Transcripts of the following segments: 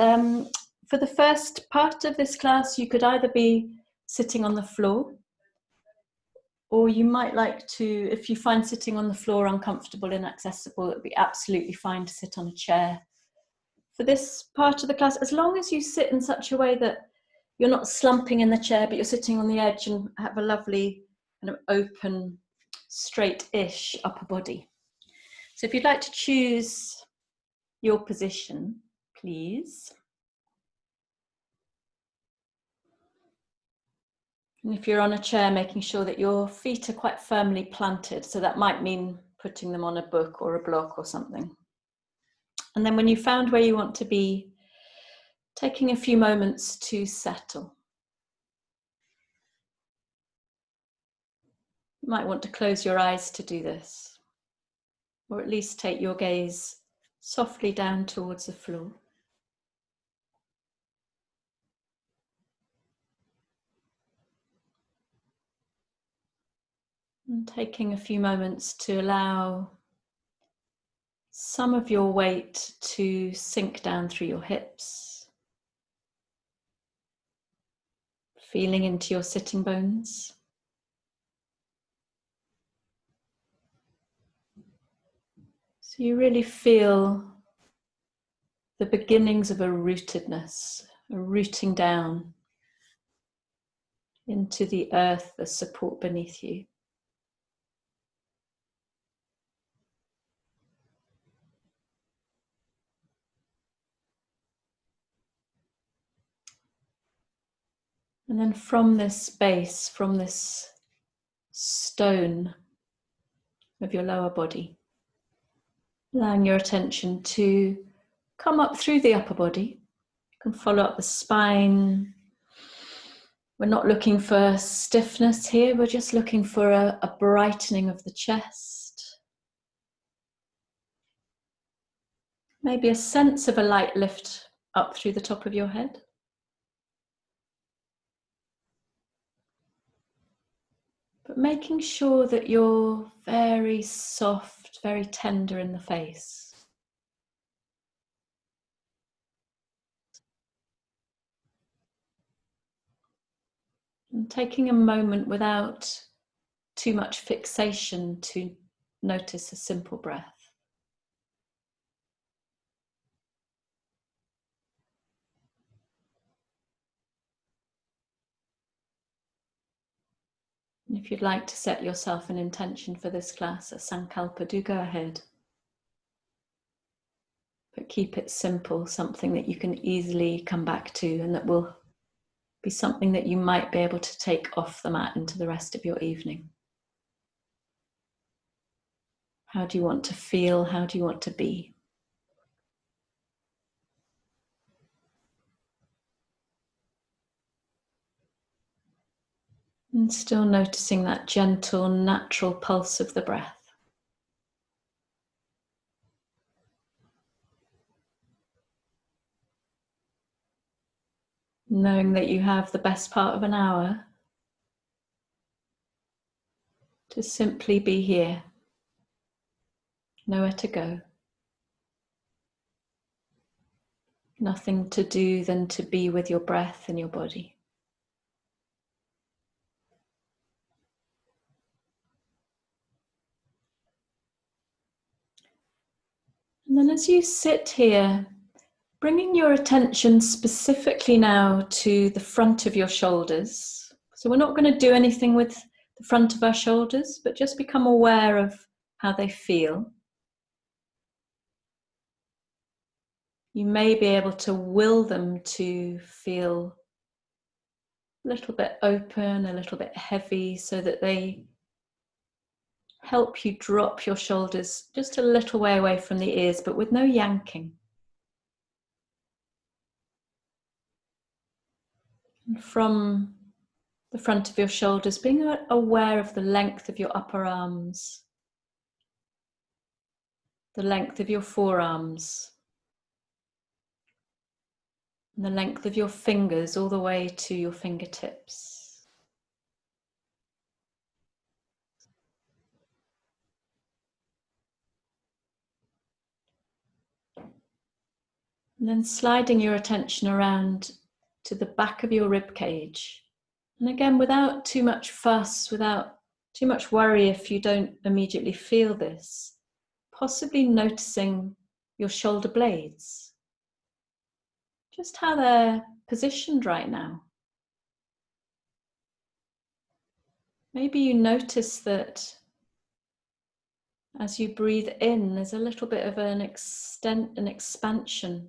For the first part of this class, you could either be sitting on the floor, or you might like to, if you find sitting on the floor uncomfortable, inaccessible, it would be absolutely fine to sit on a chair. For this part of the class, as long as you sit in such a way that you're not slumping in the chair, but you're sitting on the edge and have a lovely kind of open, straight-ish upper body. So if you'd like to choose your position, please. And if you're on a chair, making sure that your feet are quite firmly planted. So that might mean putting them on a book or a block or something. And then when you found where you want to be, taking a few moments to settle. You might want to close your eyes to do this, or at least take your gaze softly down towards the floor. And taking a few moments to allow some of your weight to sink down through your hips, feeling into your sitting bones. So you really feel the beginnings of a rootedness, a rooting down into the earth, the support beneath you. And then from this space, from this stone of your lower body, allowing your attention to come up through the upper body. You can follow up the spine. We're not looking for stiffness here, we're just looking for a brightening of the chest. Maybe a sense of a light lift up through the top of your head. But making sure that you're very soft, very tender in the face. And taking a moment without too much fixation to notice a simple breath. And if you'd like to set yourself an intention for this class, a sankalpa, do go ahead. But keep it simple, something that you can easily come back to and that will be something that you might be able to take off the mat into the rest of your evening. How do you want to feel? How do you want to be? And still noticing that gentle, natural pulse of the breath. Knowing that you have the best part of an hour to simply be here, nowhere to go. Nothing to do than to be with your breath and your body. And then as you sit here, bringing your attention specifically now to the front of your shoulders. So we're not going to do anything with the front of our shoulders, but just become aware of how they feel. You may be able to will them to feel a little bit open, a little bit heavy, so that they help you drop your shoulders just a little way away from the ears, but with no yanking. And from the front of your shoulders, being aware of the length of your upper arms, the length of your forearms, and the length of your fingers all the way to your fingertips. And then sliding your attention around to the back of your rib cage. And again, without too much fuss, without too much worry if you don't immediately feel this, possibly noticing your shoulder blades, just how they're positioned right now. Maybe you notice that as you breathe in, there's a little bit of an expansion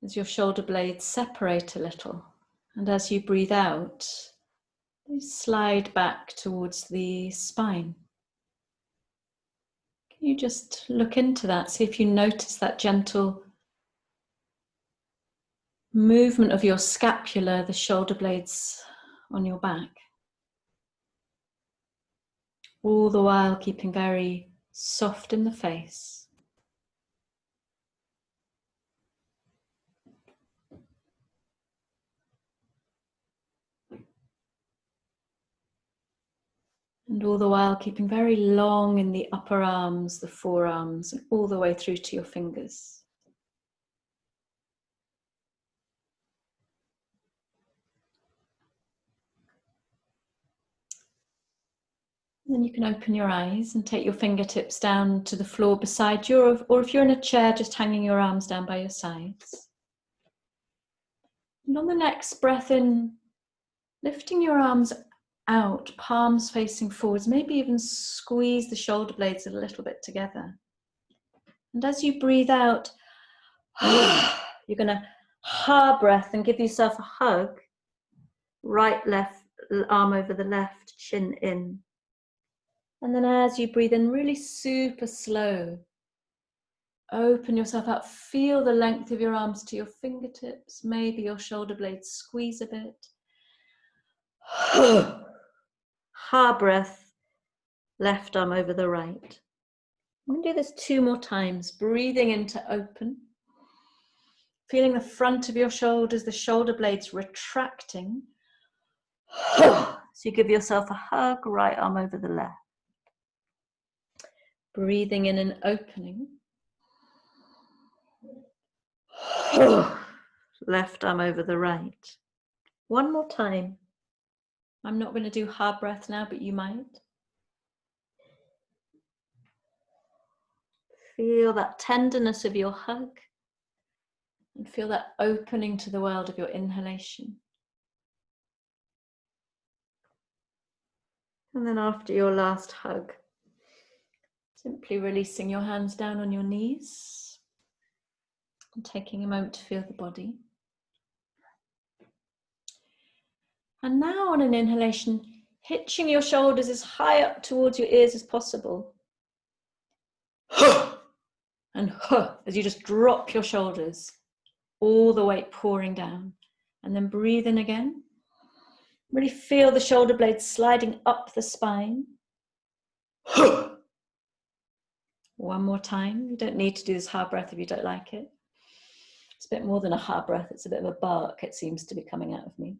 as your shoulder blades separate a little. And as you breathe out, they slide back towards the spine. Can you just look into that? See if you notice that gentle movement of your scapula, the shoulder blades on your back. All the while keeping very soft in the face. And all the while keeping very long in the upper arms, the forearms, and all the way through to your fingers. Then you can open your eyes and take your fingertips down to the floor beside you, or if you're in a chair, just hanging your arms down by your sides. And on the next breath in, lifting your arms out, palms facing forwards, maybe even squeeze the shoulder blades a little bit together. And as you breathe out, you're going to ha breath and give yourself a hug. Right, left arm over the left, chin in. And then as you breathe in, really super slow, open yourself up, feel the length of your arms to your fingertips, maybe your shoulder blades squeeze a bit. Ha breath, left arm over the right. I'm going to do this 2 more times, breathing into open, feeling the front of your shoulders, the shoulder blades retracting. So you give yourself a hug, right arm over the left. Breathing in and opening. Left arm over the right. 1 more time. I'm not going to do hard breath now, but you might. Feel that tenderness of your hug and feel that opening to the world of your inhalation. And then after your last hug, simply releasing your hands down on your knees and taking a moment to feel the body. And now on an inhalation, hitching your shoulders as high up towards your ears as possible. And as you just drop your shoulders, all the weight pouring down. And then breathe in again. Really feel the shoulder blades sliding up the spine. 1 more time. You don't need to do this hard breath if you don't like it. It's a bit more than a hard breath. It's a bit of a bark, it seems to be coming out of me.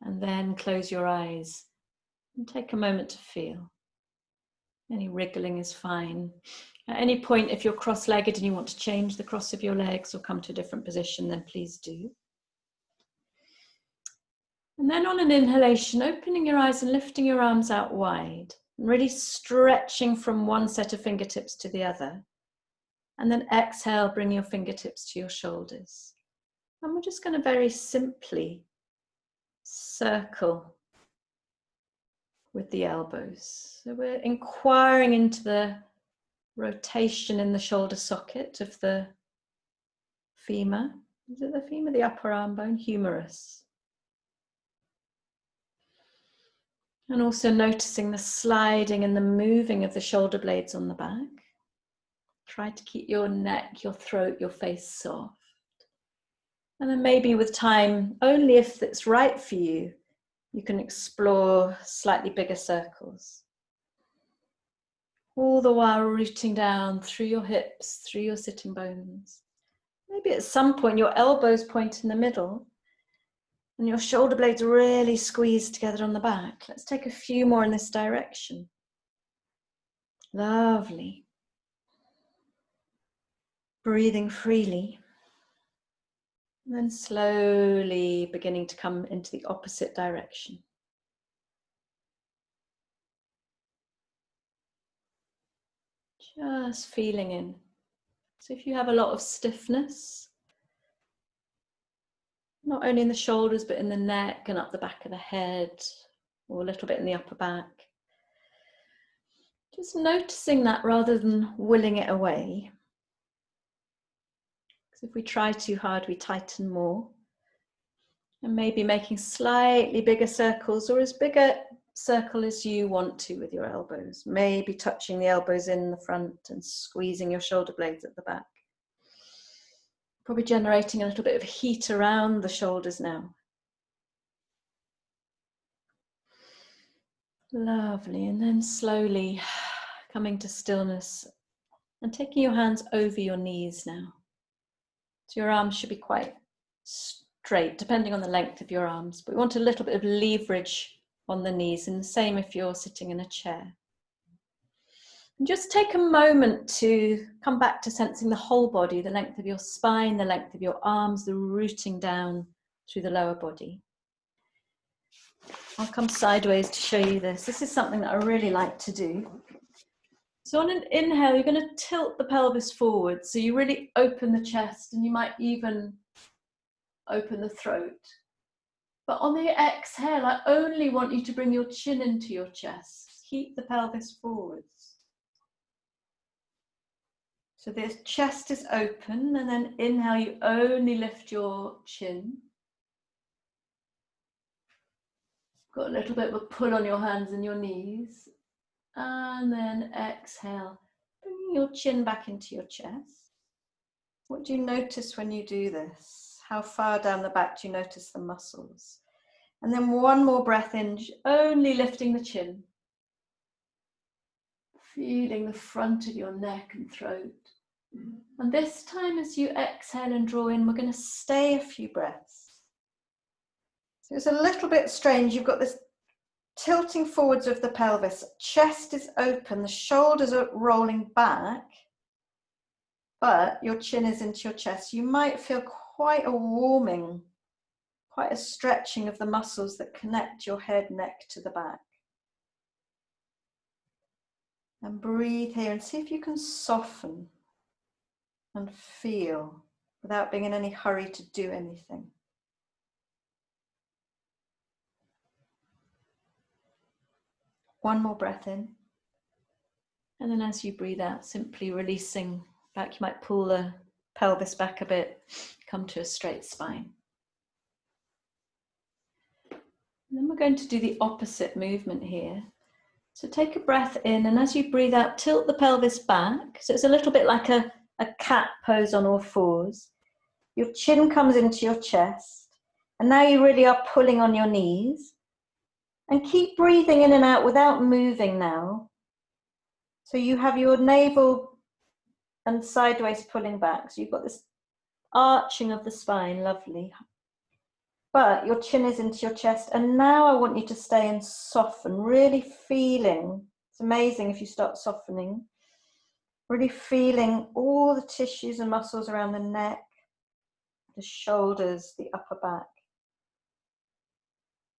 And then close your eyes and take a moment to feel. Any wriggling is fine. At any point, if you're cross-legged and you want to change the cross of your legs or come to a different position, then please do. And then on an inhalation, opening your eyes and lifting your arms out wide, and really stretching from one set of fingertips to the other. And then exhale, bring your fingertips to your shoulders. And we're just going to very simply circle with the elbows. So we're inquiring into the rotation in the shoulder socket of the femur. Is it the femur, the upper arm bone? Humerus. And also noticing the sliding and the moving of the shoulder blades on the back. Try to keep your neck, your throat, your face soft. And then maybe with time, only if it's right for you, you can explore slightly bigger circles. All the while rooting down through your hips, through your sitting bones. Maybe at some point your elbows point in the middle and your shoulder blades really squeeze together on the back. Let's take a few more in this direction. Lovely. breathing freely. And then slowly beginning to come into the opposite direction. Just feeling in. So if you have a lot of stiffness, not only in the shoulders, but in the neck and up the back of the head, or a little bit in the upper back, just noticing that rather than willing it away. Because if we try too hard, we tighten more. And maybe making slightly bigger circles, or as big a circle as you want to with your elbows. Maybe touching the elbows in the front and squeezing your shoulder blades at the back. Probably generating a little bit of heat around the shoulders now. Lovely, and then slowly coming to stillness and taking your hands over your knees now. So your arms should be quite straight, depending on the length of your arms, but we want a little bit of leverage on the knees, and the same if you're sitting in a chair. And just take a moment to come back to sensing the whole body, the length of your spine, the length of your arms, the rooting down through the lower body. I'll come sideways to show you this. This is something that I really like to do. So on an inhale, you're going to tilt the pelvis forward. So you really open the chest, and you might even open the throat. But on the exhale, I only want you to bring your chin into your chest. Keep the pelvis forwards. So the chest is open, and then inhale, you only lift your chin. Got a little bit of a pull on your hands and your knees. And then exhale, bringing your chin back into your chest. What do you notice when you do this? How far down the back do you notice the muscles? And then one more breath in, only lifting the chin. Feeling the front of your neck and throat. And this time as you exhale and draw in, we're going to stay a few breaths. So it's a little bit strange. You've got this tilting forwards of the pelvis, chest is open, the shoulders are rolling back, but your chin is into your chest. You might feel quite a warming, quite a stretching of the muscles that connect your head, neck to the back. And breathe here and see if you can soften and feel without being in any hurry to do anything. One more breath in. And then as you breathe out, simply releasing back. You might pull the pelvis back a bit, come to a straight spine. And then we're going to do the opposite movement here. So take a breath in, and as you breathe out, tilt the pelvis back. So it's a little bit like a cat pose on all fours. Your chin comes into your chest, and now you really are pulling on your knees. And keep breathing in and out without moving now. So you have your navel and sideways pulling back. So you've got this arching of the spine, lovely. But your chin is into your chest. And now I want you to stay and soften, really feeling. It's amazing if you start softening. Really feeling all the tissues and muscles around the neck, the shoulders, the upper back.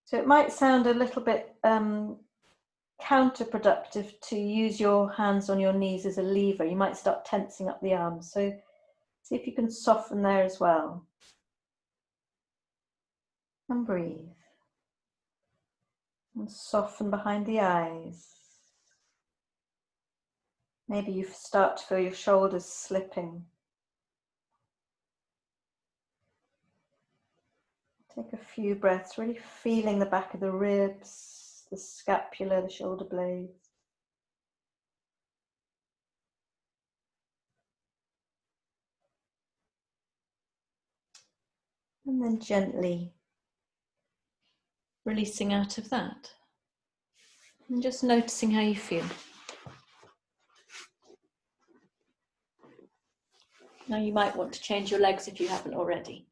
So it might sound a little bit counterproductive to use your hands on your knees as a lever. You might start tensing up the arms. So see if you can soften there as well. And breathe. And soften behind the eyes. Maybe you start to feel your shoulders slipping. Take a few breaths, really feeling the back of the ribs, the scapula, the shoulder blades. And then gently releasing out of that. And just noticing how you feel. Now you might want to change your legs if you haven't already.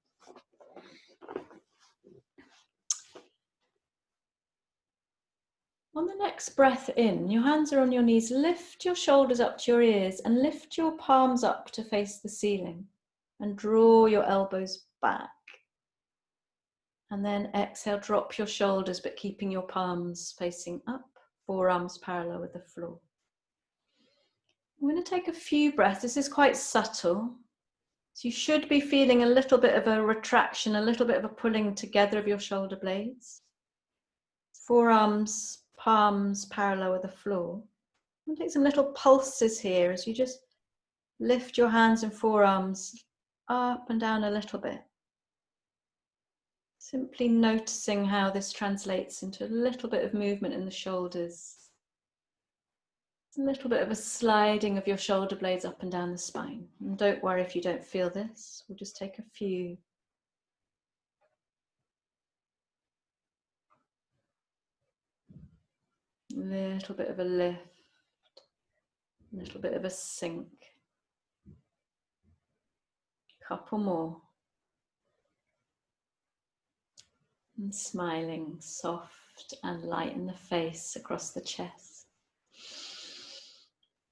On the next breath in, your hands are on your knees, lift your shoulders up to your ears and lift your palms up to face the ceiling and draw your elbows back. And then exhale, drop your shoulders, but keeping your palms facing up, forearms parallel with the floor. I'm going to take a few breaths. This is quite subtle. So you should be feeling a little bit of a retraction, a little bit of a pulling together of your shoulder blades. Forearms, palms parallel with the floor. I'm going to take some little pulses here as you just lift your hands and forearms up and down a little bit. Simply noticing how this translates into a little bit of movement in the shoulders. A little bit of a sliding of your shoulder blades up and down the spine. And don't worry if you don't feel this. We'll just take a few. A little bit of a lift. A little bit of a sink. Couple more. And smiling, soft and light in the face, across the chest.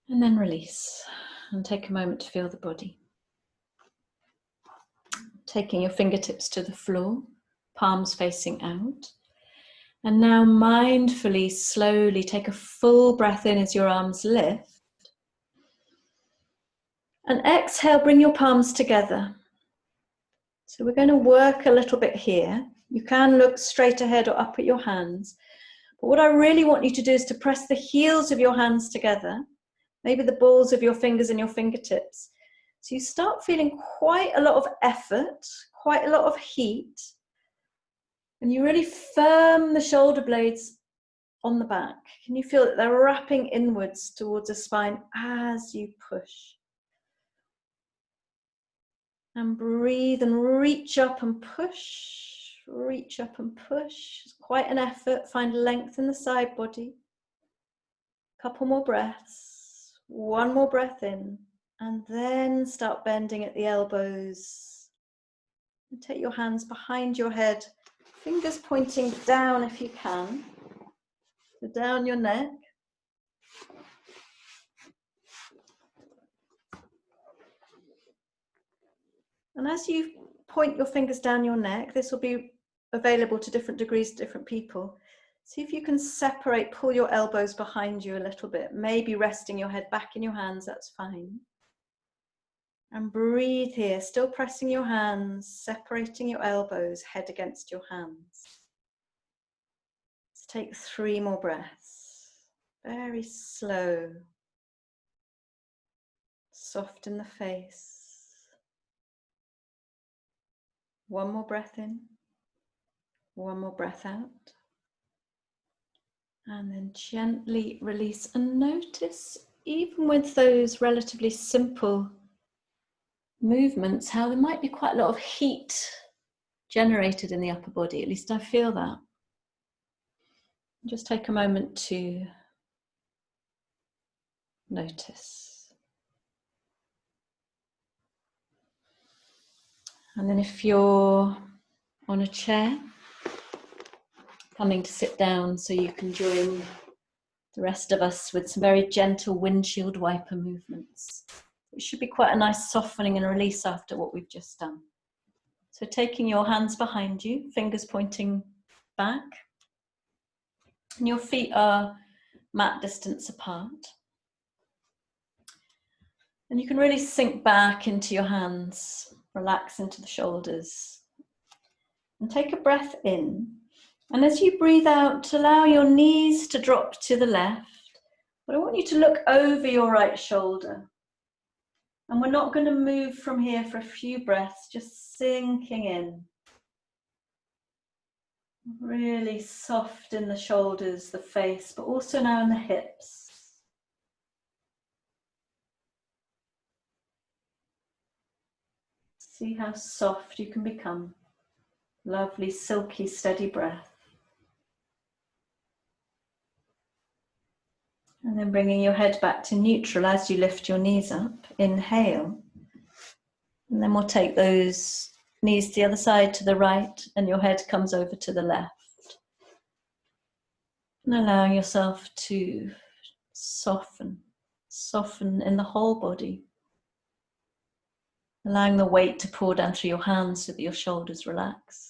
And then release. And take a moment to feel the body. Taking your fingertips to the floor, palms facing out. And now mindfully, slowly take a full breath in as your arms lift. And exhale, bring your palms together. So we're going to work a little bit here. You can look straight ahead or up at your hands. But what I really want you to do is to press the heels of your hands together, maybe the balls of your fingers and your fingertips. So you start feeling quite a lot of effort, quite a lot of heat. And you really firm the shoulder blades on the back. Can you feel that they're wrapping inwards towards the spine as you push? And breathe and reach up and push. Reach up and push. It's quite an effort. Find length in the side body. Couple more breaths. One more breath in. And then start bending at the elbows. And take your hands behind your head. Fingers pointing down if you can. So down your neck. And as you point your fingers down your neck, this will be available to different degrees to different people. See if you can separate, pull your elbows behind you a little bit, maybe resting your head back in your hands, that's fine. And breathe here, still pressing your hands, separating your elbows, head against your hands. Let's take 3 more breaths. Very slow. Soften the face. One more breath in. One more breath out. And then gently release and notice, even with those relatively simple movements, how there might be quite a lot of heat generated in the upper body. At least I feel that. Just take a moment to notice. And then if you're on a chair, coming to sit down so you can join the rest of us with some very gentle windshield wiper movements. It should be quite a nice softening and release after what we've just done. So taking your hands behind you, fingers pointing back, and your feet are mat distance apart. And you can really sink back into your hands, relax into the shoulders, and take a breath in. And as you breathe out, allow your knees to drop to the left, but I want you to look over your right shoulder. And we're not going to move from here for a few breaths, just sinking in. Really soft in the shoulders, the face, but also now in the hips. See how soft you can become. Lovely, silky, steady breath. And then bringing your head back to neutral as you lift your knees up. Inhale. And then we'll take those knees to the other side, to the right, and your head comes over to the left. And allowing yourself to soften in the whole body. Allowing the weight to pour down through your hands so that your shoulders relax.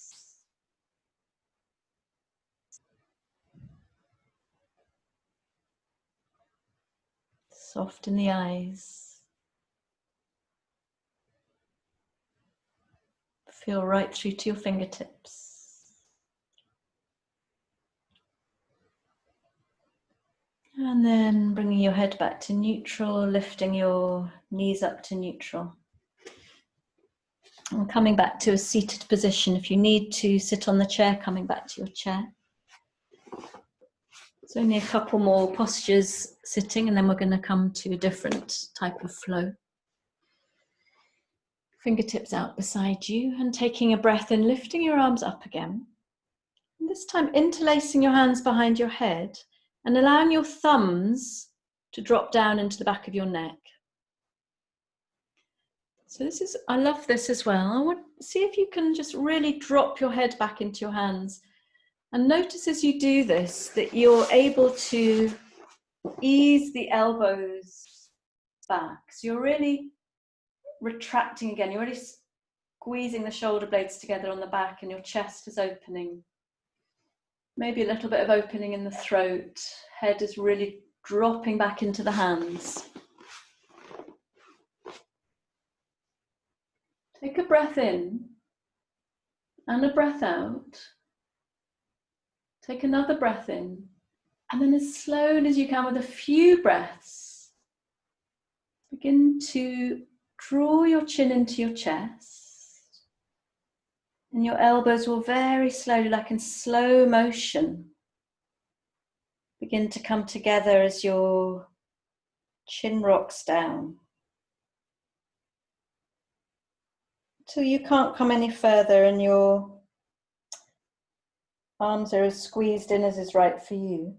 Soften the eyes. Feel right through to your fingertips. And then bringing your head back to neutral, lifting your knees up to neutral. And coming back to a seated position. If you need to sit on the chair, coming back to your chair. It's only a couple more postures sitting, and then we're going to come to a different type of flow. Fingertips out beside you and taking a breath in, lifting your arms up again. And this time interlacing your hands behind your head and allowing your thumbs to drop down into the back of your neck. So this is, I love this as well. I want to see if you can just really drop your head back into your hands. And notice as you do this that you're able to ease the elbows back. So you're really retracting again. You're really squeezing the shoulder blades together on the back and your chest is opening. Maybe a little bit of opening in the throat. Head is really dropping back into the hands. Take a breath in and a breath out. Take another breath in. And then as slowly as you can, with a few breaths, begin to draw your chin into your chest. And your elbows will very slowly, like in slow motion, begin to come together as your chin rocks down. Till you can't come any further and your arms are as squeezed in as is right for you.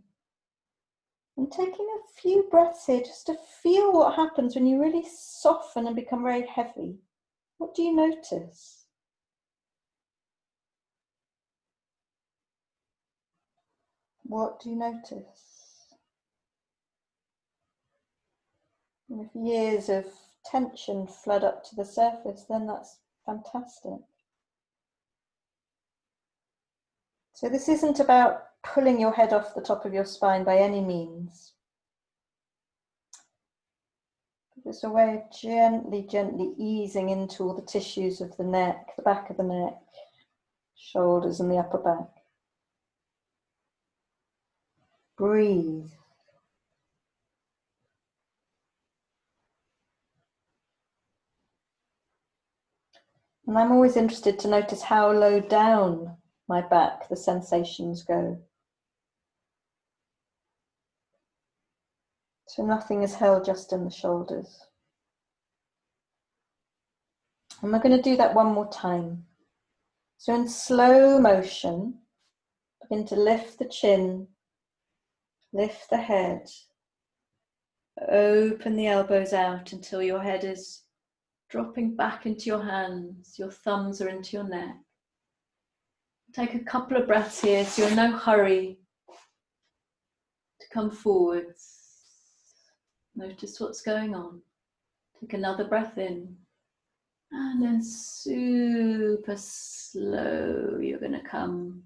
And taking a few breaths here just to feel what happens when you really soften and become very heavy. What do you notice? What do you notice? And if years of tension flood up to the surface, then that's fantastic. So this isn't about pulling your head off the top of your spine by any means. It's a way of gently easing into all the tissues of the neck, the back of the neck, shoulders and the upper back. Breathe. And I'm always interested to notice how low down my back the sensations go. So nothing is held just in the shoulders. And we're going to do that one more time. So in slow motion, begin to lift the chin, lift the head, open the elbows out until your head is dropping back into your hands, your thumbs are into your neck. Take a couple of breaths here so you're in no hurry to come forwards. Notice what's going on. Take another breath in. And then super slow, you're going to come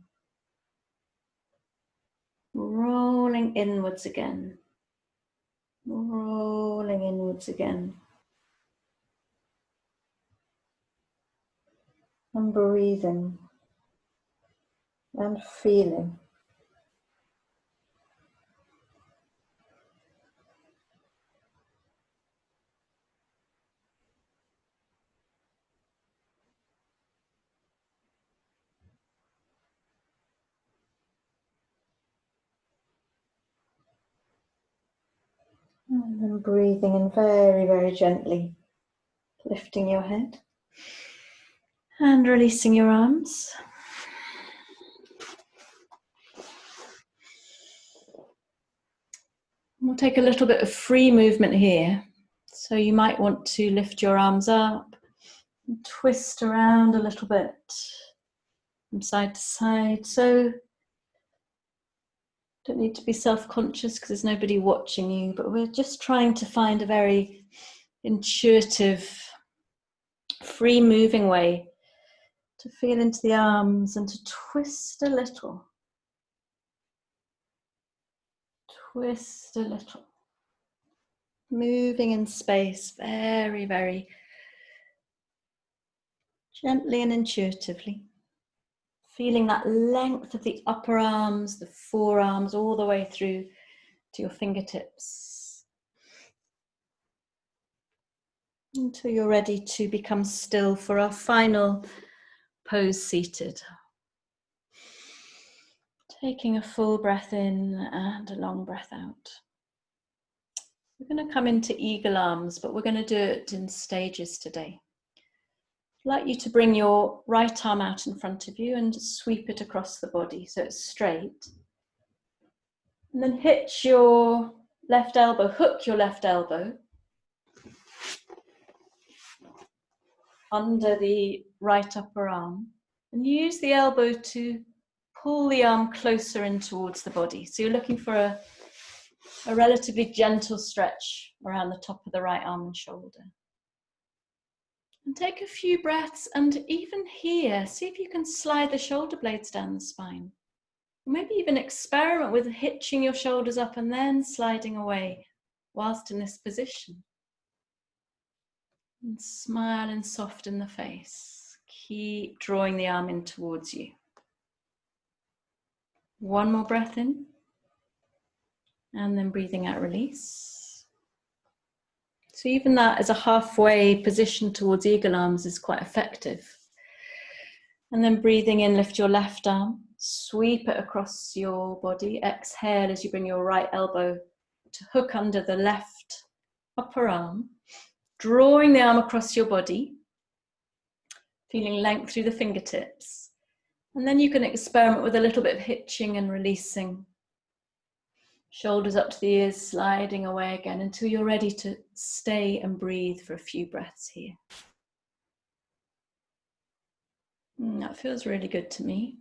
rolling inwards again. Rolling inwards again. And breathing. And feeling. And then breathing in very, very gently, lifting your head and releasing your arms. We'll take a little bit of free movement here. So you might want to lift your arms up and twist around a little bit from side to side. So Don't need to be self-conscious because there's nobody watching you, but we're just trying to find a very intuitive, free moving way to feel into the arms and to twist a little. Twist a little. Moving in space very, very gently and intuitively. Feeling that length of the upper arms, the forearms, all the way through to your fingertips. Until you're ready to become still for our final pose seated. Taking a full breath in and a long breath out. We're going to come into eagle arms, but we're going to do it in stages today. I'd like you to bring your right arm out in front of you and sweep it across the body so it's straight. And then hitch your left elbow, hook your left elbow under the right upper arm and use the elbow to pull the arm closer in towards the body. So you're looking for a relatively gentle stretch around the top of the right arm and shoulder. And take a few breaths, and even here, see if you can slide the shoulder blades down the spine. Maybe even experiment with hitching your shoulders up and then sliding away whilst in this position. And smile and soften the face. Keep drawing the arm in towards you. One more breath in. And then breathing out, release. So even that as a halfway position towards eagle arms is quite effective. And then breathing in, lift your left arm, sweep it across your body. Exhale as you bring your right elbow to hook under the left upper arm, drawing the arm across your body, feeling length through the fingertips. And then you can experiment with a little bit of hitching and releasing. Shoulders up to the ears, sliding away again until you're ready to stay and breathe for a few breaths here. That feels really good to me.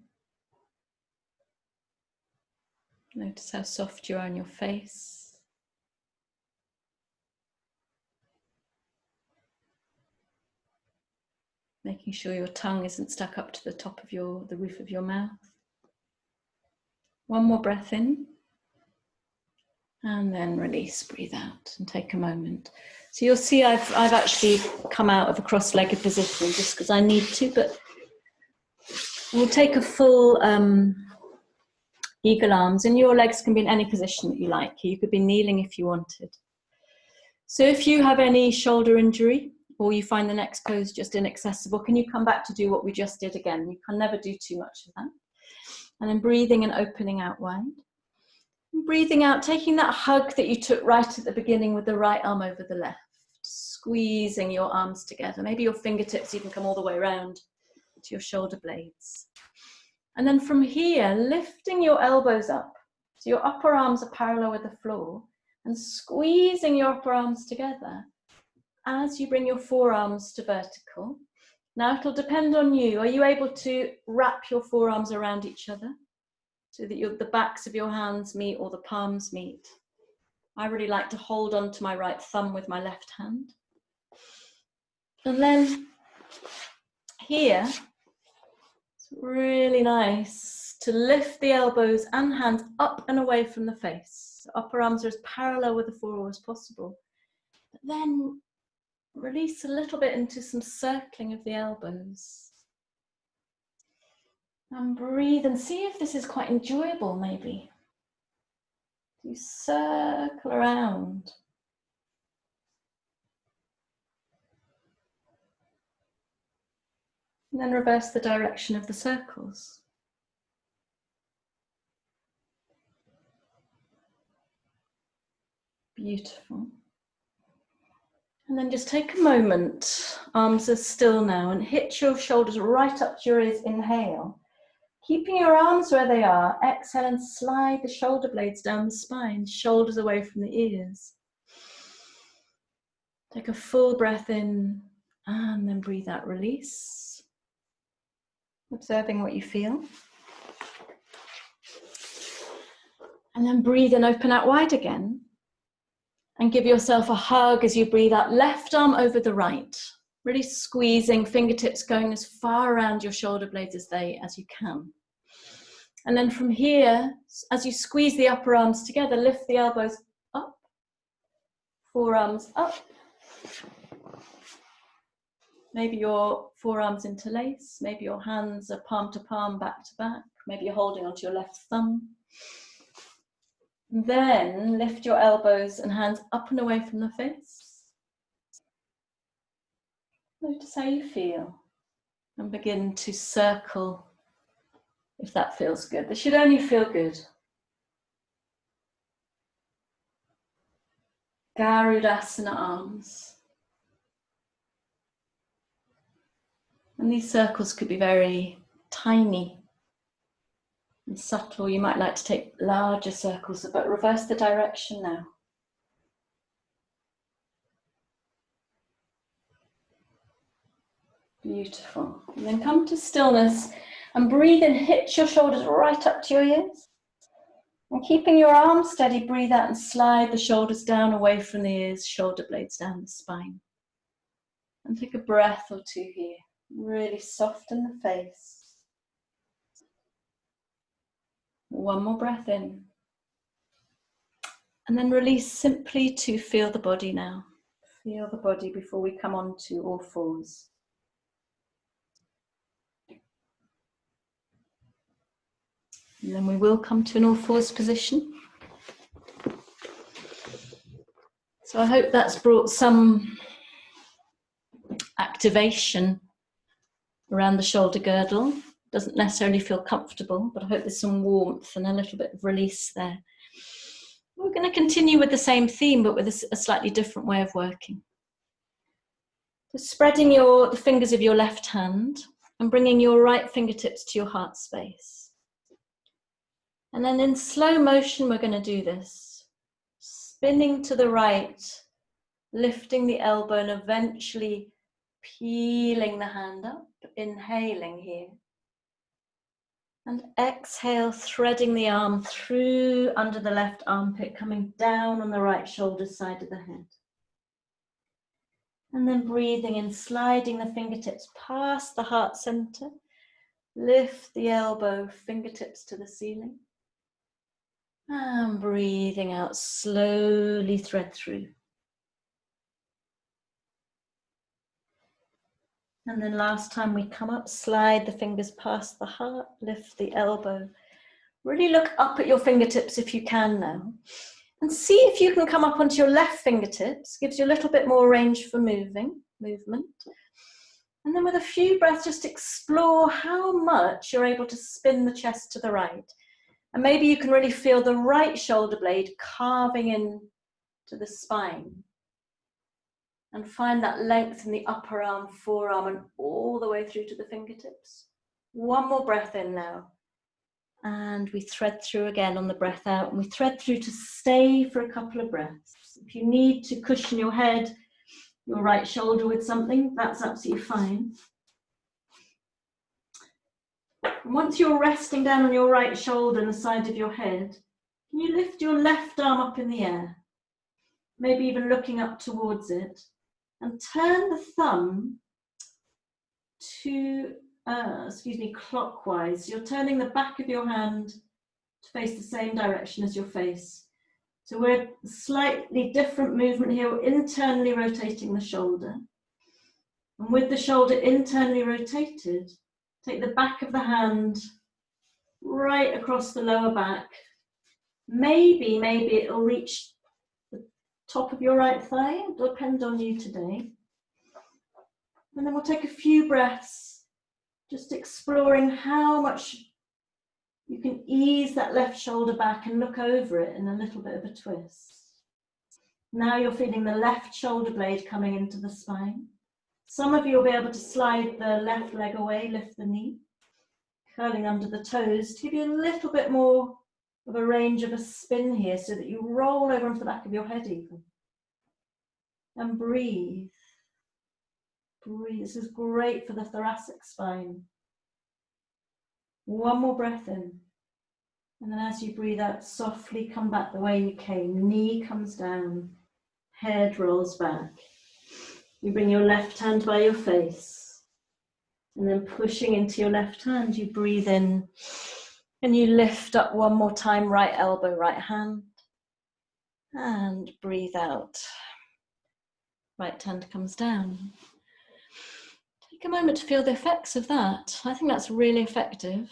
Notice how soft you are on your face. Making sure your tongue isn't stuck up to the top of the roof of your mouth. One more breath in. And then release, breathe out and take a moment. So you'll see I've actually come out of a cross-legged position just because I need to, but we'll take a full eagle arms, and your legs can be in any position that you like. You could be kneeling if you wanted. So if you have any shoulder injury or you find the next pose just inaccessible, can you come back to do what we just did again? You can never do too much of that. And then breathing and opening out wide. Breathing out, taking that hug that you took right at the beginning with the right arm over the left, squeezing your arms together. Maybe your fingertips even come all the way around to your shoulder blades. And then from here, lifting your elbows up. So your upper arms are parallel with the floor and squeezing your upper arms together as you bring your forearms to vertical. Now it'll depend on you. Are you able to wrap your forearms around each other? So that the backs of your hands meet or the palms meet. I really like to hold on to my right thumb with my left hand. And then here, it's really nice to lift the elbows and hands up and away from the face. So upper arms are as parallel with the floor as possible. But then release a little bit into some circling of the elbows. And breathe and see if this is quite enjoyable, maybe. You circle around. And then reverse the direction of the circles. Beautiful. And then just take a moment, arms are still now, and hitch your shoulders right up to your ears, inhale. Keeping your arms where they are, exhale and slide the shoulder blades down the spine, shoulders away from the ears. Take a full breath in and then breathe out, release. Observing what you feel. And then breathe in, open out wide again. And give yourself a hug as you breathe out. Left arm over the right. Really squeezing, fingertips going as far around your shoulder blades as you can. And then from here, as you squeeze the upper arms together, lift the elbows up, forearms up. Maybe your forearms interlace, maybe your hands are palm to palm, back to back. Maybe you're holding onto your left thumb. And then lift your elbows and hands up and away from the face. Notice how you feel and begin to circle if that feels good. This should only feel good. Garudasana arms. And these circles could be very tiny and subtle. You might like to take larger circles, but reverse the direction now. Beautiful. And then come to stillness and breathe in, hitch your shoulders right up to your ears. And keeping your arms steady, breathe out and slide the shoulders down away from the ears, shoulder blades down the spine. And take a breath or two here. Really soften the face. One more breath in. And then release simply to feel the body now. Feel the body before we come on to all fours. And then we will come to an all fours position. So I hope that's brought some activation around the shoulder girdle. Doesn't necessarily feel comfortable, but I hope there's some warmth and a little bit of release there. We're going to continue with the same theme, but with a slightly different way of working. So spreading the fingers of your left hand and bringing your right fingertips to your heart space. And then in slow motion, we're going to do this. Spinning to the right, lifting the elbow and eventually peeling the hand up, inhaling here. And exhale, threading the arm through under the left armpit, coming down on the right shoulder side of the head. And then breathing in, sliding the fingertips past the heart center. Lift the elbow, fingertips to the ceiling. And breathing out, slowly thread through. And then last time we come up, slide the fingers past the heart, lift the elbow. Really look up at your fingertips if you can now. And see if you can come up onto your left fingertips. Gives you a little bit more range for movement. And then with a few breaths, just explore how much you're able to spin the chest to the right. And maybe you can really feel the right shoulder blade carving in to the spine. And find that length in the upper arm, forearm, and all the way through to the fingertips. One more breath in now. And we thread through again on the breath out. And we thread through to stay for a couple of breaths. If you need to cushion your head, your right shoulder with something, that's absolutely fine. And once you're resting down on your right shoulder and the side of your head, can you lift your left arm up in the air? Maybe even looking up towards it. And turn the thumb to, clockwise. You're turning the back of your hand to face the same direction as your face. So we're a slightly different movement here. We're internally rotating the shoulder. And with the shoulder internally rotated, take the back of the hand right across the lower back. Maybe it'll reach the top of your right thigh. It'll depend on you today. And then we'll take a few breaths, just exploring how much you can ease that left shoulder back and look over it in a little bit of a twist. Now you're feeling the left shoulder blade coming into the spine. Some of you will be able to slide the left leg away, lift the knee, curling under the toes to give you a little bit more of a range of a spin here so that you roll over onto the back of your head even. And breathe. Breathe. This is great for the thoracic spine. One more breath in. And then as you breathe out, softly come back the way you came. Knee comes down, head rolls back. You bring your left hand by your face. And then pushing into your left hand, you breathe in. And you lift up one more time, right elbow, right hand. And breathe out. Right hand comes down. Take a moment to feel the effects of that. I think that's really effective.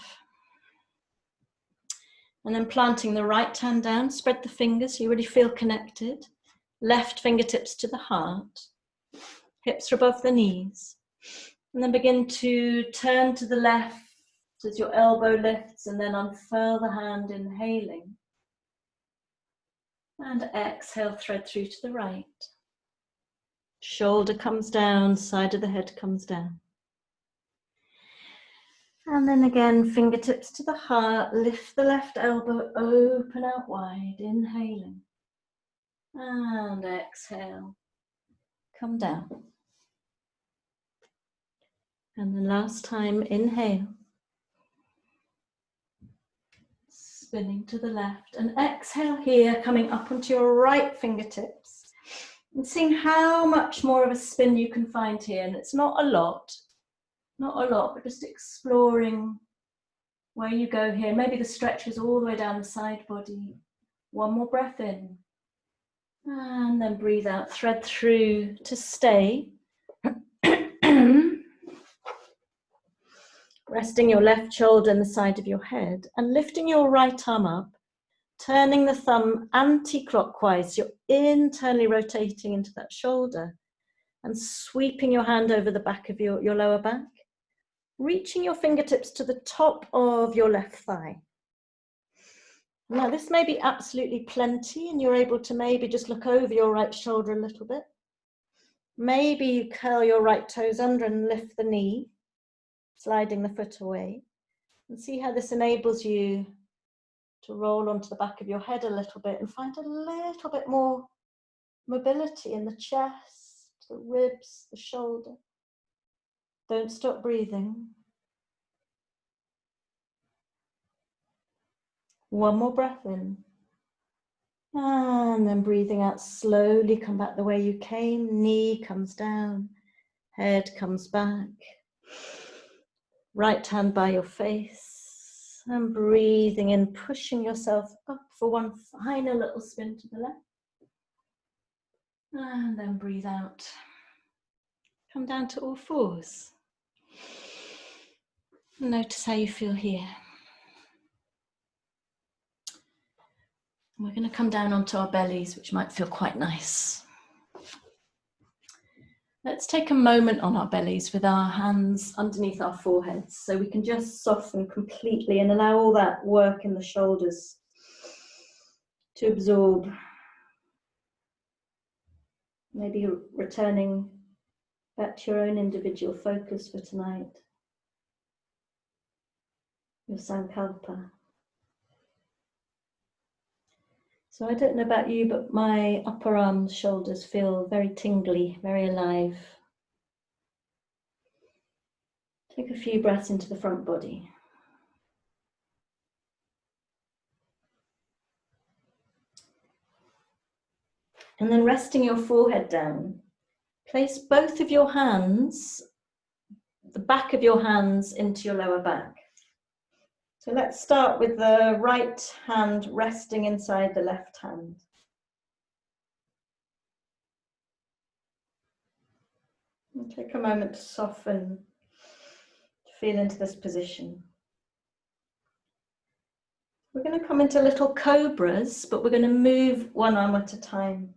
And then planting the right hand down, spread the fingers so you really feel connected. Left fingertips to the heart. Hips are above the knees. And then begin to turn to the left as your elbow lifts, and then unfurl the hand, inhaling. And exhale, thread through to the right. Shoulder comes down, side of the head comes down. And then again, fingertips to the heart, lift the left elbow, open out wide, inhaling. And exhale, come down. And the last time, inhale. Spinning to the left, and exhale here, coming up onto your right fingertips. And seeing how much more of a spin you can find here. And it's not a lot, but just exploring where you go here. Maybe the stretch is all the way down the side body. One more breath in. And then breathe out, thread through to stay. Resting your left shoulder on the side of your head and lifting your right arm up, turning the thumb anti-clockwise. You're internally rotating into that shoulder and sweeping your hand over the back of your lower back, reaching your fingertips to the top of your left thigh. Now this may be absolutely plenty and you're able to maybe just look over your right shoulder a little bit. Maybe you curl your right toes under and lift the knee, sliding the foot away, and see how this enables you to roll onto the back of your head a little bit and find a little bit more mobility in the chest, the ribs, the shoulder. Don't stop breathing. One more breath in. And then breathing out slowly, come back the way you came. Knee comes down, head comes back. Right hand by your face. And breathing in, pushing yourself up for one final little spin to the left. And then breathe out. Come down to all fours. Notice how you feel here. We're going to come down onto our bellies, which might feel quite nice. Let's take a moment on our bellies with our hands underneath our foreheads so we can just soften completely and allow all that work in the shoulders to absorb. Maybe returning back to your own individual focus for tonight. Your Sankalpa. So I don't know about you, but my upper arms, shoulders feel very tingly, very alive. Take a few breaths into the front body. And then resting your forehead down, place both of your hands, the back of your hands into your lower back. So let's start with the right hand resting inside the left hand. And take a moment to soften, to feel into this position. We're going to come into little cobras, but we're going to move one arm at a time.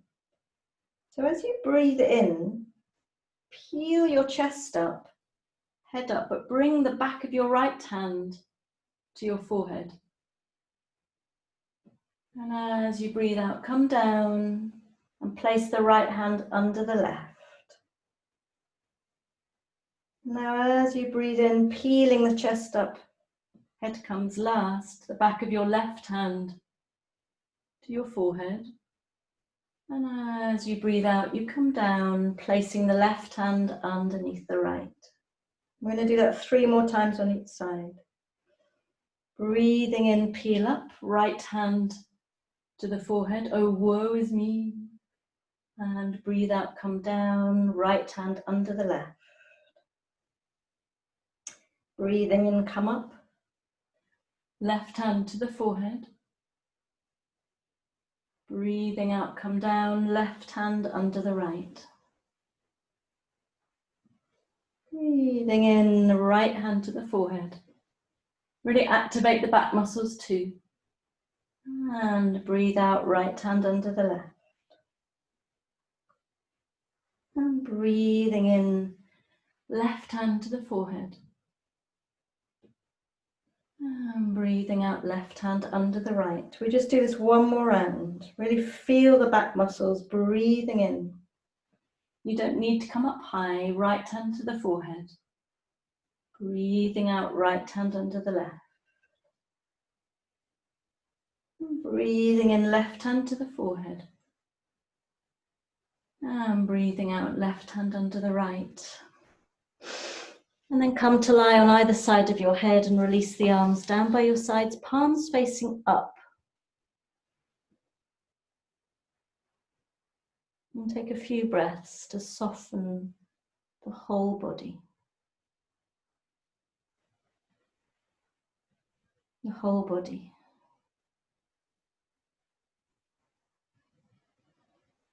So as you breathe in, peel your chest up, head up, but bring the back of your right hand to your forehead. And as you breathe out, come down and place the right hand under the left. Now as you breathe in, peeling the chest up, head comes last, the back of your left hand to your forehead. And as you breathe out, you come down, placing the left hand underneath the right. We're going to do that 3 more times on each side. Breathing in, peel up, right hand to the forehead. Oh, woe is me. And breathe out, come down, right hand under the left. Breathing in, come up, left hand to the forehead. Breathing out, come down, left hand under the right. Breathing in, right hand to the forehead. Really activate the back muscles too. And breathe out, right hand under the left. And breathing in, left hand to the forehead. And breathing out, left hand under the right. We just do this one more round. Really feel the back muscles, breathing in. You don't need to come up high, right hand to the forehead. Breathing out, right hand under the left. Breathing in, left hand to the forehead. And breathing out, left hand under the right. And then come to lie on either side of your head and release the arms down by your sides, palms facing up. And take a few breaths to soften the whole body. The whole body.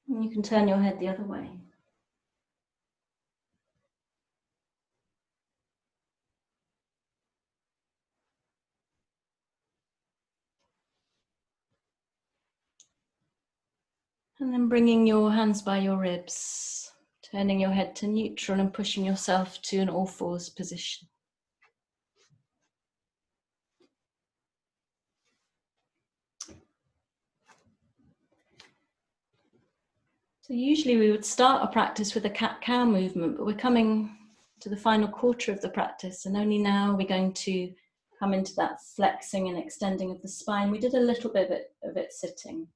And you can turn your head the other way. And then bringing your hands by your ribs, turning your head to neutral and pushing yourself to an all fours position. So usually we would start a practice with a cat-cow movement, but we're coming to the final quarter of the practice, and only now we're going to come into that flexing and extending of the spine. We did a little bit of it sitting.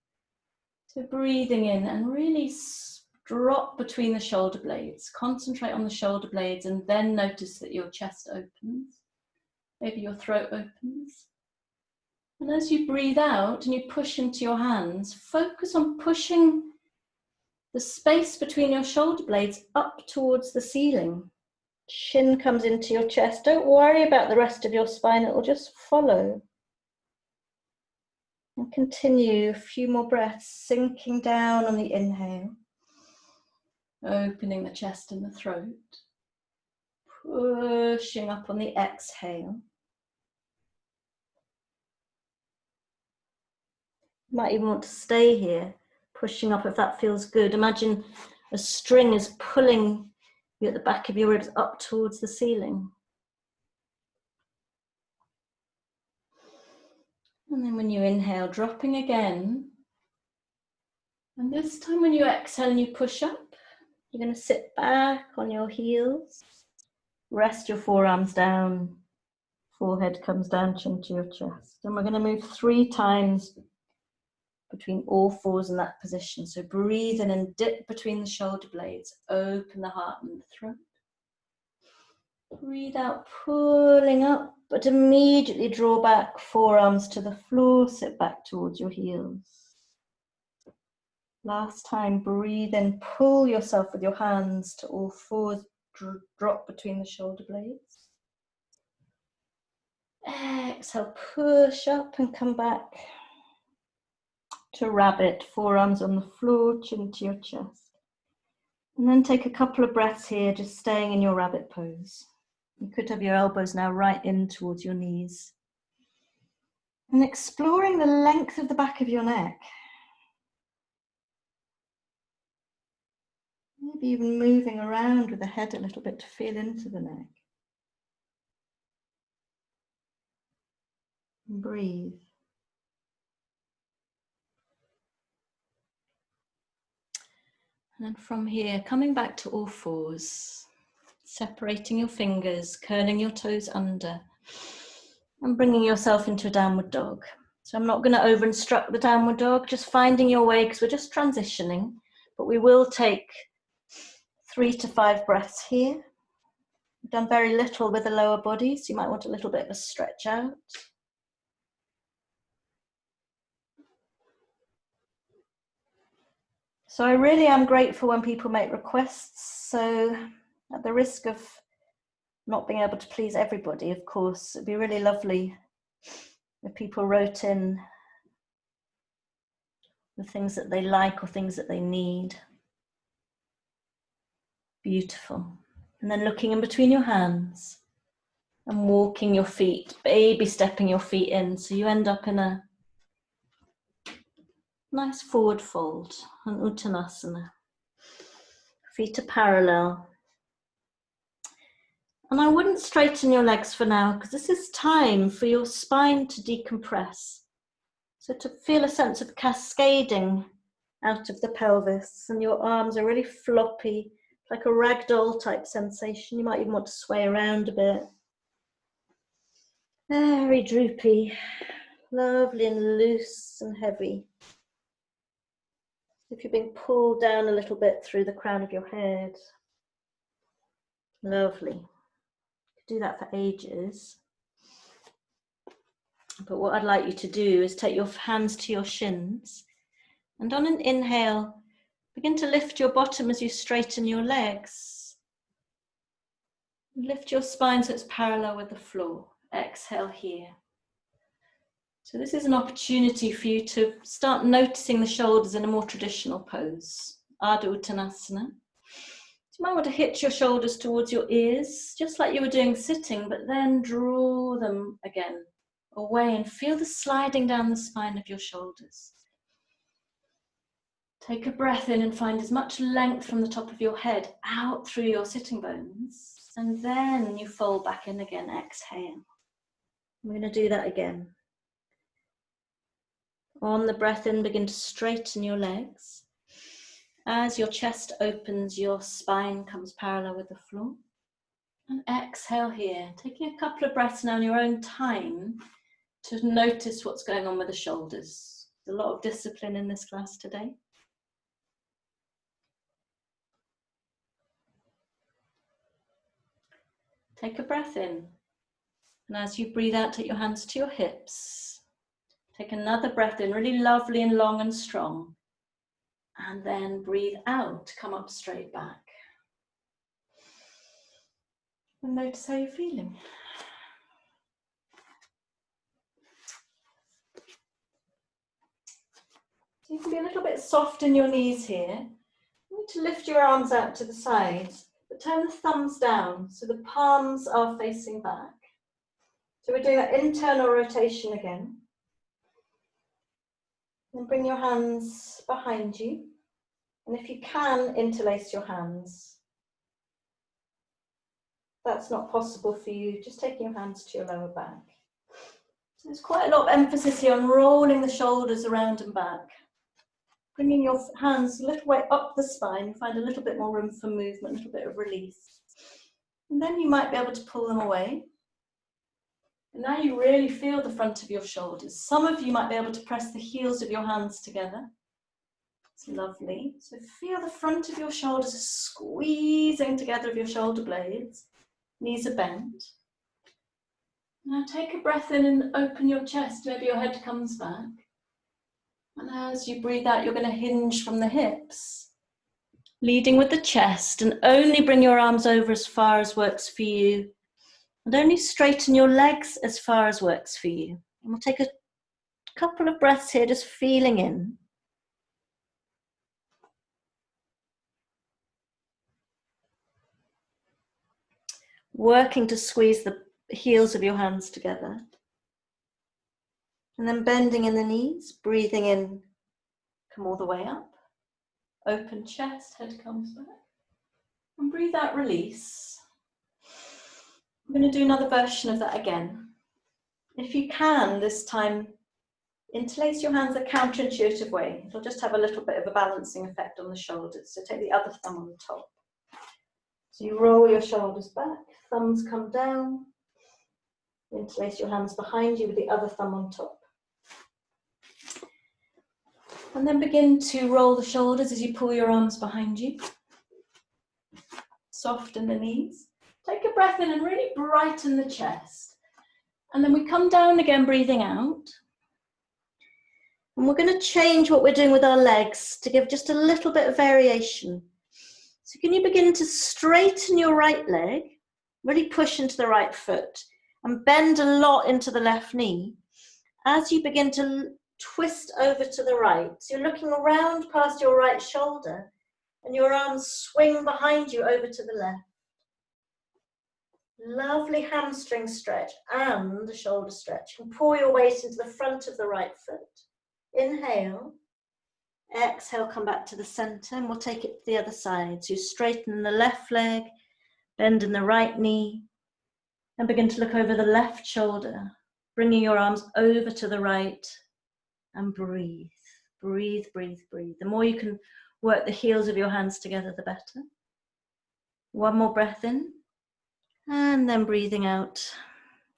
So breathing in and really drop between the shoulder blades. Concentrate on the shoulder blades and then notice that your chest opens. Maybe your throat opens. And as you breathe out and you push into your hands, focus on pushing the space between your shoulder blades up towards the ceiling. Shin comes into your chest. Don't worry about the rest of your spine, it will just follow. And continue a few more breaths, sinking down on the inhale. Opening the chest and the throat. Pushing up on the exhale. You might even want to stay here, pushing up if that feels good. Imagine a string is pulling you at the back of your ribs up towards the ceiling. And then when you inhale, dropping again. And this time when you exhale and you push up, you're going to sit back on your heels. Rest your forearms down. Forehead comes down, chin to your chest. And we're going to move 3 times between all fours in that position. So breathe in and dip between the shoulder blades. Open the heart and the throat. Breathe out, pulling up, but immediately draw back, forearms to the floor, sit back towards your heels. Last time, breathe in, pull yourself with your hands to all fours, drop between the shoulder blades. Exhale, push up and come back to rabbit, forearms on the floor, chin to your chest. And then take a couple of breaths here, just staying in your rabbit pose. You could have your elbows now right in towards your knees. And exploring the length of the back of your neck. Maybe even moving around with the head a little bit to feel into the neck. And breathe. And then from here, coming back to all fours, separating your fingers, curling your toes under, and bringing yourself into a downward dog. So I'm not going to over-instruct the downward dog, just finding your way, because we're just transitioning, but we will take 3 to 5 breaths here. We've done very little with the lower body, so you might want a little bit of a stretch out. So I really am grateful when people make requests. So at the risk of not being able to please everybody, of course, it'd be really lovely if people wrote in the things that they like or things that they need. Beautiful. And then looking in between your hands and walking your feet, baby stepping your feet in, so you end up in a nice forward fold, an Uttanasana. Feet are parallel. And I wouldn't straighten your legs for now, because this is time for your spine to decompress. So to feel a sense of cascading out of the pelvis, and your arms are really floppy, like a ragdoll type sensation. You might even want to sway around a bit. Very droopy, lovely and loose and heavy. If you're being pulled down a little bit through the crown of your head. Lovely. Do that for ages. But what I'd like you to do is take your hands to your shins, and on an inhale, begin to lift your bottom as you straighten your legs. Lift your spine so it's parallel with the floor. Exhale here. So this is an opportunity for you to start noticing the shoulders in a more traditional pose, Ardha Uttanasana. You might want to hitch your shoulders towards your ears, just like you were doing sitting, but then draw them again away and feel the sliding down the spine of your shoulders. Take a breath in and find as much length from the top of your head out through your sitting bones, and then you fold back in again. Exhale. We're going to do that again. On the breath in, begin to straighten your legs. As your chest opens, your spine comes parallel with the floor. And exhale here, taking a couple of breaths now in your own time to notice what's going on with the shoulders. There's a lot of discipline in this class today. Take a breath in. And as you breathe out, take your hands to your hips. Take another breath in, really lovely and long and strong. And then breathe out, come up straight back. And notice how you're feeling. So you can be a little bit soft in your knees here. You need to lift your arms out to the side, but turn the thumbs down so the palms are facing back. So we're doing that internal rotation again. Then bring your hands behind you. And if you can, interlace your hands. If that's not possible for you, just taking your hands to your lower back. So there's quite a lot of emphasis here on rolling the shoulders around and back. Bringing your hands a little way up the spine, you find a little bit more room for movement, a little bit of release. And then you might be able to pull them away. And now you really feel the front of your shoulders. Some of you might be able to press the heels of your hands together. It's lovely. So feel the front of your shoulders squeezing together of your shoulder blades. Knees are bent. Now take a breath in and open your chest. Maybe your head comes back. And as you breathe out, you're going to hinge from the hips, leading with the chest, and only bring your arms over as far as works for you. And only straighten your legs as far as works for you. And we'll take a couple of breaths here, just feeling in. Working to squeeze the heels of your hands together. And then bending in the knees, breathing in, come all the way up. Open chest, head comes back. And breathe out, release. I'm going to do another version of that again. If you can, this time, interlace your hands a counterintuitive way. It'll just have a little bit of a balancing effect on the shoulders. So take the other thumb on the top. So you roll your shoulders back, thumbs come down. Interlace your hands behind you with the other thumb on top. And then begin to roll the shoulders as you pull your arms behind you. Soften the knees. Take a breath in and really brighten the chest. And then we come down again, breathing out. And we're going to change what we're doing with our legs to give just a little bit of variation. So can you begin to straighten your right leg, really push into the right foot, and bend a lot into the left knee as you begin to twist over to the right. So you're looking around past your right shoulder and your arms swing behind you over to the left. Lovely hamstring stretch and a shoulder stretch. And pour your weight into the front of the right foot. Inhale. Exhale, come back to the center, and we'll take it to the other side. So you straighten the left leg, bend in the right knee, and begin to look over the left shoulder, bringing your arms over to the right, and breathe. Breathe, breathe, breathe. The more you can work the heels of your hands together, the better. One more breath in. And then breathing out,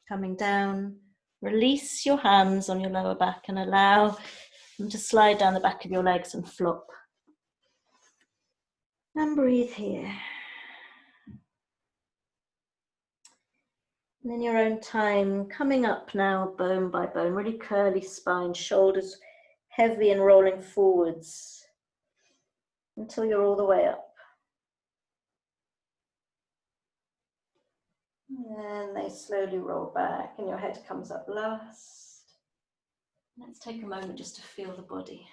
coming down. Release your hands on your lower back and allow them to slide down the back of your legs and flop. And breathe here. And in your own time, coming up now, bone by bone, really curly spine, shoulders heavy and rolling forwards until you're all the way up. And they slowly roll back and your head comes up last. Let's take a moment just to feel the body.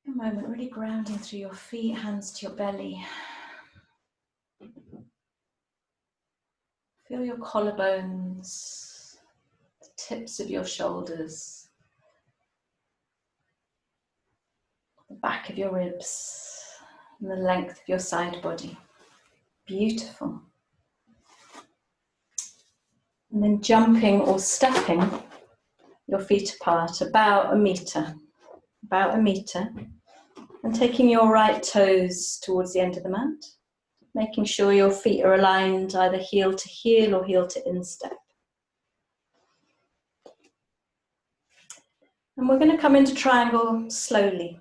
Take a moment really grounding through your feet, hands to your belly. Feel your collarbones, the tips of your shoulders, the back of your ribs, and the length of your side body. Beautiful. And then jumping or stepping your feet apart about a meter, and taking your right toes towards the end of the mat, making sure your feet are aligned either heel to heel or heel to instep. And we're going to come into triangle slowly,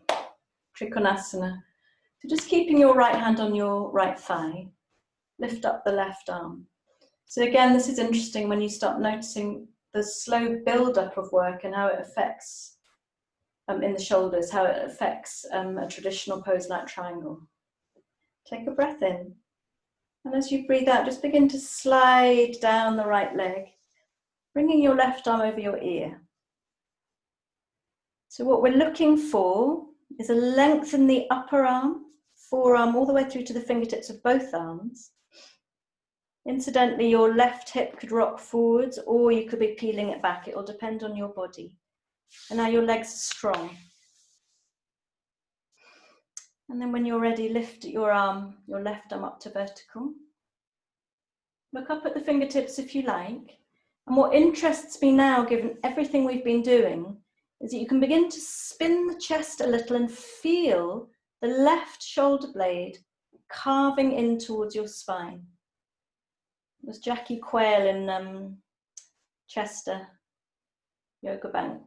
Trikonasana. So just keeping your right hand on your right thigh, lift up the left arm. So again, this is interesting when you start noticing the slow build-up of work and how it affects in the shoulders, how it affects a traditional pose like triangle. Take a breath in. And as you breathe out, just begin to slide down the right leg, bringing your left arm over your ear. So what we're looking for is a length in the upper arm, forearm all the way through to the fingertips of both arms. Incidentally, your left hip could rock forwards or you could be peeling it back. It will depend on your body. And now your legs are strong. And then when you're ready, lift your arm, your left arm up to vertical. Look up at the fingertips if you like. And what interests me now, given everything we've been doing, is that you can begin to spin the chest a little and feel the left shoulder blade carving in towards your spine. It was Jackie Quayle in Chester Yoga Bank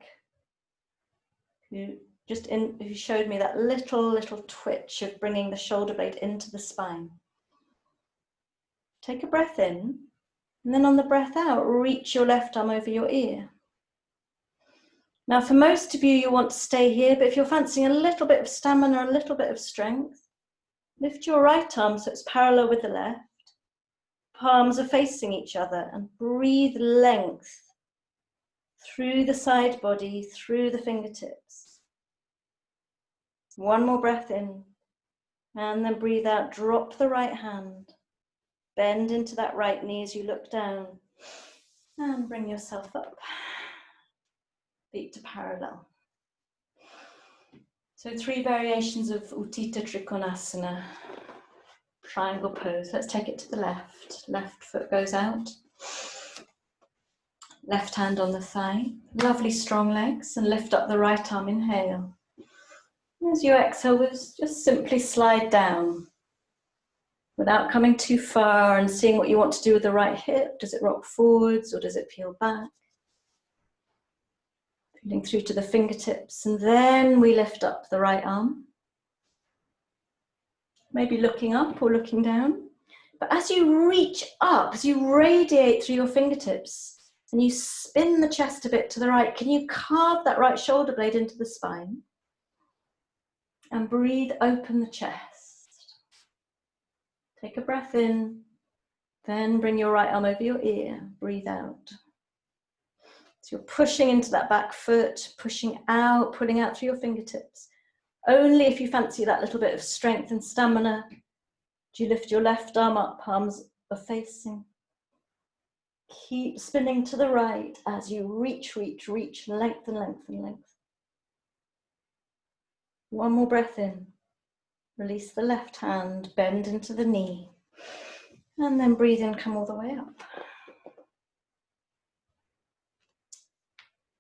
who showed me that little twitch of bringing the shoulder blade into the spine. Take a breath in, and then on the breath out, reach your left arm over your ear. Now, for most of you, you want to stay here, but if you're fancying a little bit of stamina, a little bit of strength, lift your right arm so it's parallel with the left. Palms are facing each other, and breathe length through the side body, through the fingertips. One more breath in, and then breathe out. Drop the right hand. Bend into that right knee as you look down, and bring yourself up. Feet to parallel. So 3 variations of Utthita Trikonasana, triangle pose. Let's take it to the left. Left foot goes out. Left hand on the thigh. Lovely strong legs, and lift up the right arm. Inhale. As you exhale, just simply slide down without coming too far and seeing what you want to do with the right hip. Does it rock forwards or does it peel back? Feeling through to the fingertips, and then we lift up the right arm. Maybe looking up or looking down. But as you reach up, as you radiate through your fingertips, And you spin the chest a bit to the right. Can you carve that right shoulder blade into the spine? And breathe, open the chest. Take a breath in, then bring your right arm over your ear. Breathe out. So you're pushing into that back foot, pushing out, pulling out through your fingertips. Only if you fancy that little bit of strength and stamina do you lift your left arm up, palms are facing. Keep spinning to the right as you reach, lengthen, lengthen, lengthen. One more breath in. Release the left hand, bend into the knee. And then breathe in, come all the way up.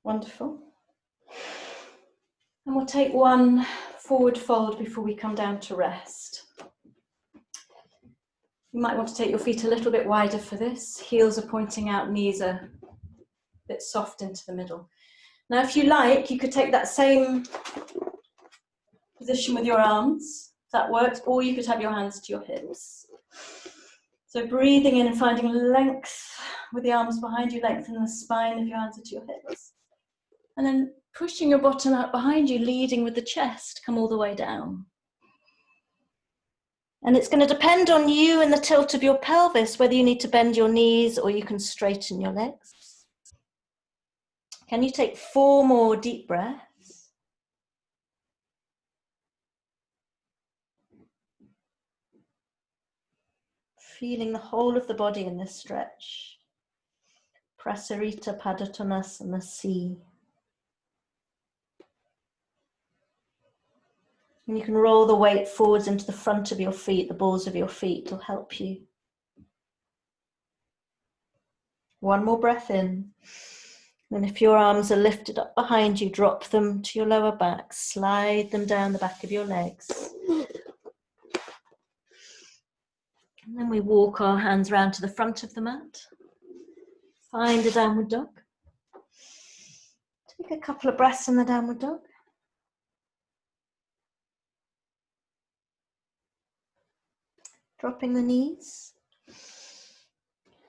Wonderful. And we'll take one forward fold before we come down to rest. You might want to take your feet a little bit wider for this. Heels are pointing out, knees are a bit soft into the middle. Now, if you like, you could take that same position with your arms, if that works, or you could have your hands to your hips. So breathing in and finding length with the arms behind you, lengthen the spine if your hands are to your hips. And then pushing your bottom out behind you, leading with the chest, come all the way down. And it's going to depend on you and the tilt of your pelvis, whether you need to bend your knees or you can straighten your legs. Can you take 4 more deep breaths? Feeling the whole of the body in this stretch. Prasarita Padottanasana C. And you can roll the weight forwards into the front of your feet, the balls of your feet will help you. One more breath in. And if your arms are lifted up behind you, drop them to your lower back, slide them down the back of your legs. And then we walk our hands round to the front of the mat. Find a downward dog. Take a couple of breaths in the downward dog. Dropping the knees.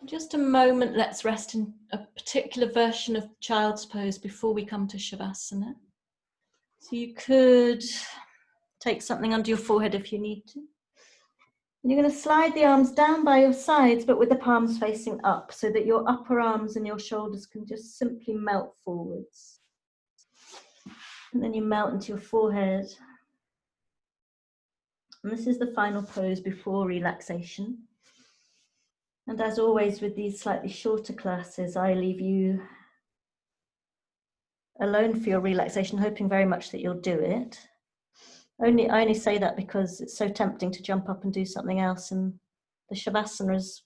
Just a moment, let's rest in a particular version of child's pose before we come to Shavasana. So you could take something under your forehead if you need to. And you're going to slide the arms down by your sides, but with the palms facing up, so that your upper arms and your shoulders can just simply melt forwards. And then you melt into your forehead. And this is the final pose before relaxation. And as always with these slightly shorter classes, I leave you alone for your relaxation, hoping very much that you'll do it. I only say that because it's so tempting to jump up and do something else, and the Shavasana is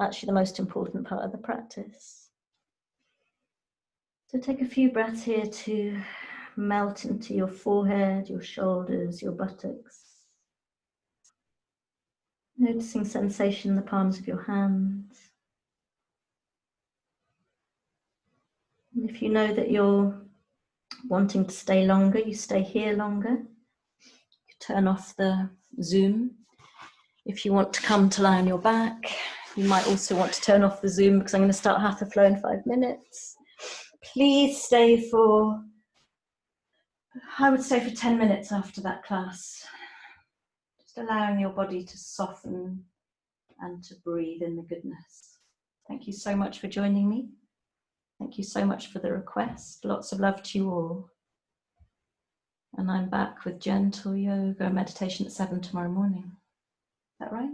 actually the most important part of the practice. So take a few breaths here to melt into your forehead, your shoulders, your buttocks. Noticing sensation in the palms of your hands. And if you know that you're wanting to stay longer, you stay here longer. You turn off the Zoom. If you want to come to lie on your back, you might also want to turn off the Zoom because I'm going to start Hatha Flow in 5 minutes. Please stay for, I would say for 10 minutes after that class. Just allowing your body to soften and to breathe in the goodness. Thank you so much for joining me. Thank you so much for the request. Lots of love to you all. And I'm back with gentle yoga meditation at 7 tomorrow morning. Is that right?